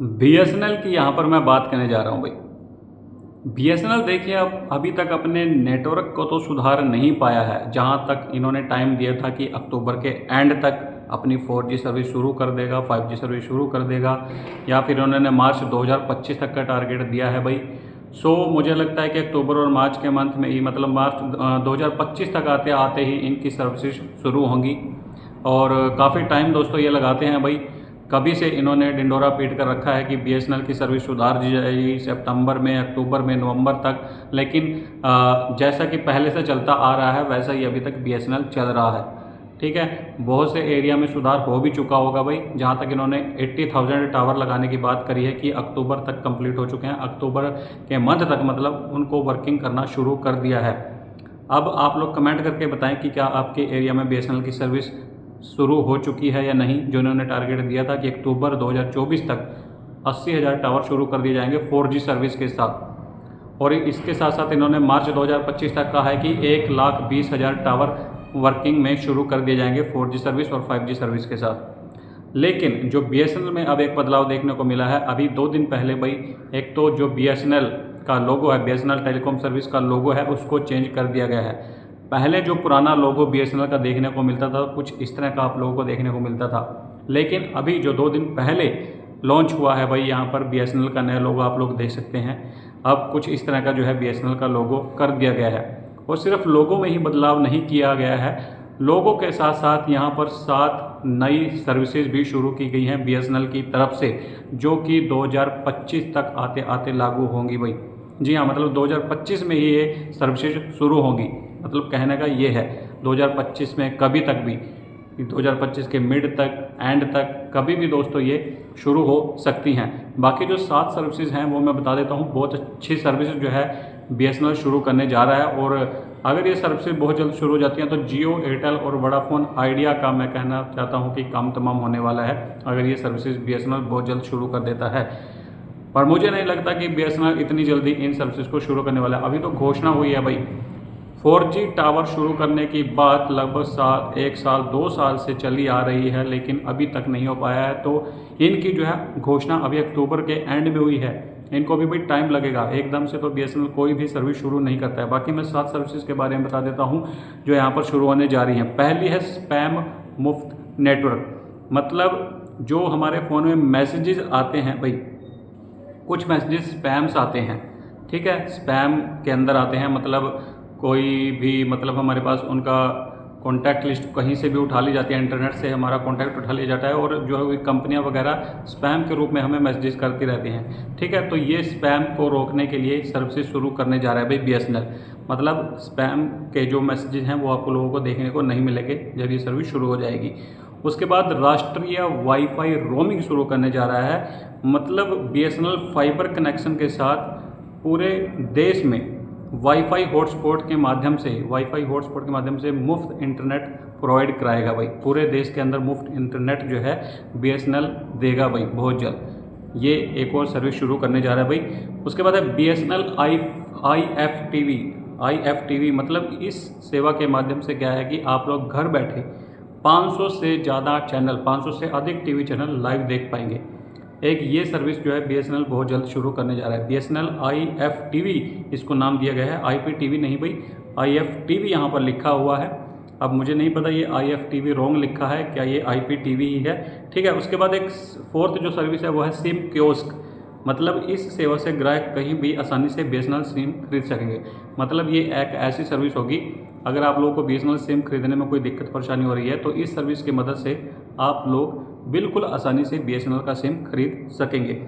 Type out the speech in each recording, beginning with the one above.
BSNL की यहाँ पर मैं बात करने जा रहा हूँ भाई। बीएसएनएल देखिए अब अभी तक अपने नेटवर्क को तो सुधार नहीं पाया है। जहाँ तक इन्होंने टाइम दिया था कि अक्टूबर के एंड तक अपनी 4G सर्विस शुरू कर देगा, 5G सर्विस शुरू कर देगा, या फिर उन्होंने मार्च 2025 तक का टारगेट दिया है भाई। मुझे लगता है कि अक्टूबर और मार्च के मंथ में ही, मतलब मार्च 2025 तक आते आते ही इनकी सर्विसेज शुरू होंगी। और काफ़ी टाइम दोस्तों ये लगाते हैं भाई। कभी से इन्होंने डिंडोरा पीट कर रखा है कि बीएसएनएल की सर्विस सुधार दी जाएगी सितंबर में, अक्टूबर में, नवंबर तक। लेकिन जैसा कि पहले से चलता आ रहा है वैसा ही अभी तक बीएसएनएल चल रहा है। ठीक है, बहुत से एरिया में सुधार हो भी चुका होगा भाई। जहाँ तक इन्होंने 80,000 टावर लगाने की बात करी है कि अक्टूबर तक कंप्लीट हो चुके हैं। अक्टूबर के मंथ तक मतलब उनको वर्किंग करना शुरू कर दिया है। अब आप लोग कमेंट करके बताएं कि क्या आपके एरिया में बीएसएनएल की सर्विस शुरू हो चुकी है या नहीं। जो इन्होंने टारगेट दिया था कि अक्टूबर 2024 तक 80,000 टावर शुरू कर दिए जाएंगे 4G सर्विस के साथ। और इसके साथ साथ इन्होंने मार्च 2025 तक कहा है कि 1,20,000 टावर वर्किंग में शुरू कर दिए जाएंगे 4G सर्विस और 5G सर्विस के साथ। लेकिन जो बीएसएनएल में अब एक बदलाव देखने को मिला है। अभी 2 दिन पहले भाई, एक तो जो बीएसएनएल का लोगो है, बीएसएनएल टेलीकॉम सर्विस का लोगो है, उसको चेंज कर दिया गया है। पहले जो पुराना लोगो बीएसएनएल का देखने को मिलता था कुछ इस तरह का आप लोगों को देखने को मिलता था। लेकिन अभी जो 2 दिन पहले लॉन्च हुआ है भाई, यहाँ पर बीएसएनएल का नया लोगो आप लोग देख सकते हैं। अब कुछ इस तरह का जो है बीएसएनएल का लोगो कर दिया गया है। और सिर्फ लोगो में ही बदलाव नहीं किया गया है, लोगो के साथ साथ यहाँ पर 7 नई सर्विसेज भी शुरू की गई हैं बीएसएनएल की तरफ से, जो कि 2025 तक आते आते लागू होंगी भाई। जी हाँ, मतलब 2025 में ही ये सर्विसेज शुरू होंगी। मतलब कहने का ये है 2025 में कभी तक भी, 2025 के मिड तक, एंड तक, कभी भी दोस्तों ये शुरू हो सकती हैं। बाकी जो 7 सर्विसेज हैं वो मैं बता देता हूँ। बहुत अच्छी सर्विस जो है बीएसएनएल शुरू करने जा रहा है। और अगर ये सर्विसेज बहुत जल्द शुरू हो जाती हैं तो जियो, एयरटेल और वोडाफोन आइडिया का मैं कहना चाहता हूँ कि काम तमाम होने वाला है, अगर ये सर्विसेज बीएसएनएल बहुत जल्द शुरू कर देता है। पर मुझे नहीं लगता कि बीएसएनएल इतनी जल्दी इन सर्विसेज को शुरू करने वाला है। अभी तो घोषणा हुई है भाई, 4G टावर शुरू करने की बात लगभग 1 साल 2 साल से चली आ रही है, लेकिन अभी तक नहीं हो पाया है। तो इनकी जो है घोषणा अभी अक्टूबर के एंड में हुई है। इनको भी टाइम लगेगा, एकदम से तो बीएसएनएल कोई भी सर्विस शुरू नहीं करता है। बाकी मैं 7 सर्विसेज के बारे में बता देता हूँ जो यहाँ पर शुरू होने जा रही हैं। पहली है स्पैम मुफ्त नेटवर्क। मतलब जो हमारे फ़ोन में मैसेजेस आते हैं भाई, कुछ मैसेजेस स्पैम्स आते हैं। ठीक है, स्पैम के अंदर आते हैं, मतलब कोई भी, मतलब हमारे पास उनका कॉन्टैक्ट लिस्ट कहीं से भी उठा ली जाती है, इंटरनेट से हमारा कॉन्टैक्ट उठा लिया जाता है और जो है कंपनियां वगैरह स्पैम के रूप में हमें मैसेजेस करती रहती हैं। ठीक है, तो ये स्पैम को रोकने के लिए सर्विसेज शुरू करने जा रहा है भाई बीएसएनएल। मतलब स्पैम के जो मैसेजेस हैं वो आप लोगों को देखने को नहीं मिलेंगे जब ये सर्विस शुरू हो जाएगी। उसके बाद राष्ट्रीय वाईफाई रोमिंग शुरू करने जा रहा है। मतलब बीएसएनएल फाइबर कनेक्शन के साथ पूरे देश में वाईफाई हॉटस्पॉट के माध्यम से मुफ्त इंटरनेट प्रोवाइड कराएगा भाई। पूरे देश के अंदर मुफ्त इंटरनेट जो है बीएसएनएल देगा भाई बहुत जल्द। ये एक और सर्विस शुरू करने जा रहा है भाई। उसके बाद है बीएसएनएल IFTV। मतलब इस सेवा के माध्यम से क्या है कि आप लोग घर बैठे 500 से ज़्यादा चैनल, 500 से अधिक टीवी चैनल लाइव देख पाएंगे। एक ये सर्विस जो है बीएसएनएल बहुत जल्द शुरू करने जा रहा है। बीएसएनएल IFTV इसको नाम दिया गया है, IPTV नहीं भाई, IFTV यहाँ पर लिखा हुआ है। अब मुझे नहीं पता ये IFTV रॉन्ग लिखा है क्या, ये IPTV ही है। ठीक है, उसके बाद एक 4th जो सर्विस है वो है सिम कियोस्क। मतलब इस सेवा से ग्राहक कहीं भी आसानी से बीएसएनएल सिम खरीद सकेंगे। मतलब ये एक ऐसी सर्विस होगी, अगर आप लोगों को बीएसएनएल सिम खरीदने में कोई दिक्कत परेशानी हो रही है तो इस सर्विस की मदद से आप लोग बिल्कुल आसानी से बीएसएनएल का सिम खरीद सकेंगे।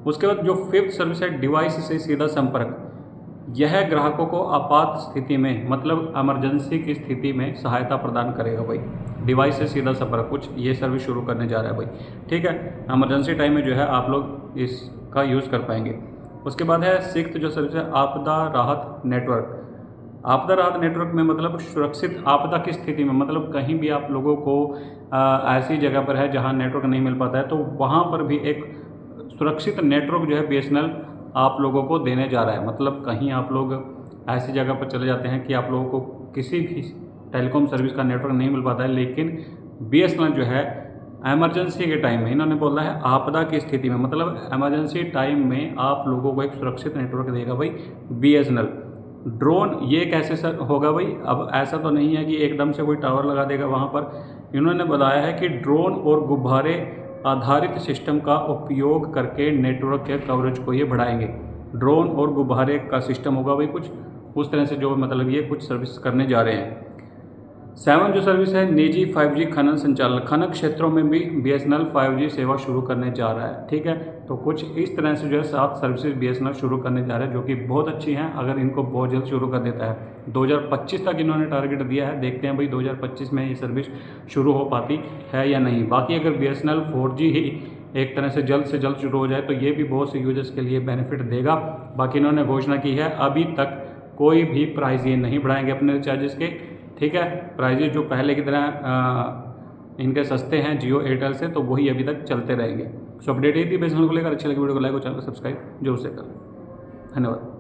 उसके बाद जो 5th सर्विस है डिवाइस से सीधा संपर्क। यह ग्राहकों को आपात स्थिति में, मतलब इमरजेंसी की स्थिति में सहायता प्रदान करेगा भाई। डिवाइस से सीधा संपर्क कुछ ये सर्विस शुरू करने जा रहा है भाई। ठीक है, इमरजेंसी टाइम में जो है आप लोग इसका यूज़ कर पाएंगे। उसके बाद है 6th जो सर्विस है आपदा राहत नेटवर्क। आपदा राहत नेटवर्क में मतलब सुरक्षित आपदा की स्थिति में, मतलब कहीं भी आप लोगों को ऐसी जगह पर है जहां नेटवर्क नहीं मिल पाता है तो वहां पर भी एक सुरक्षित नेटवर्क जो है बीएसएनएल आप लोगों को देने जा रहा है। मतलब कहीं आप लोग ऐसी जगह पर चले जाते हैं कि आप लोगों को किसी भी टेलीकॉम सर्विस का नेटवर्क नहीं मिल पाता है, लेकिन बीएसएनएल जो है एमरजेंसी के टाइम में इन्होंने बोला है आपदा की स्थिति में, मतलब एमरजेंसी टाइम में आप लोगों को एक सुरक्षित नेटवर्क देगा भाई BSNL। ड्रोन ये कैसे सर होगा भाई? अब ऐसा तो नहीं है कि एकदम से कोई टावर लगा देगा वहाँ पर। इन्होंने बताया है कि ड्रोन और गुब्बारे आधारित सिस्टम का उपयोग करके नेटवर्क के कवरेज को ये बढ़ाएंगे। ड्रोन और गुब्बारे का सिस्टम होगा भाई कुछ उस तरह से, जो मतलब ये कुछ सर्विस करने जा रहे हैं। 7 जो सर्विस है निजी 5G खनन संचालन, खनन क्षेत्रों में भी BSNL 5G सेवा शुरू करने जा रहा है। ठीक है, तो कुछ इस तरह से जो है 7 सर्विसेज BSNL शुरू करने जा रहा है, जो कि बहुत अच्छी हैं अगर इनको बहुत जल्द शुरू कर देता है। 2025 तक इन्होंने टारगेट दिया है, देखते हैं भाई 2025 में ये सर्विस शुरू हो पाती है या नहीं। बाकी अगर BSNL 4G ही एक तरह से जल्द शुरू हो जाए तो ये भी बहुत से यूजर्स के लिए बेनिफिट देगा। बाकी इन्होंने घोषणा की है अभी तक कोई भी प्राइस ये नहीं बढ़ाएंगे अपने रिचार्जेस के। ठीक है, प्राइजेज जो पहले की तरह इनके सस्ते हैं जियो एयरटेल से, तो वही अभी तक चलते रहेंगे। सो अपडेट ये थी BSNL को लेकर। अच्छी लगी वीडियो को लाइक और चैनल को सब्सक्राइब जरूर से करें। धन्यवाद।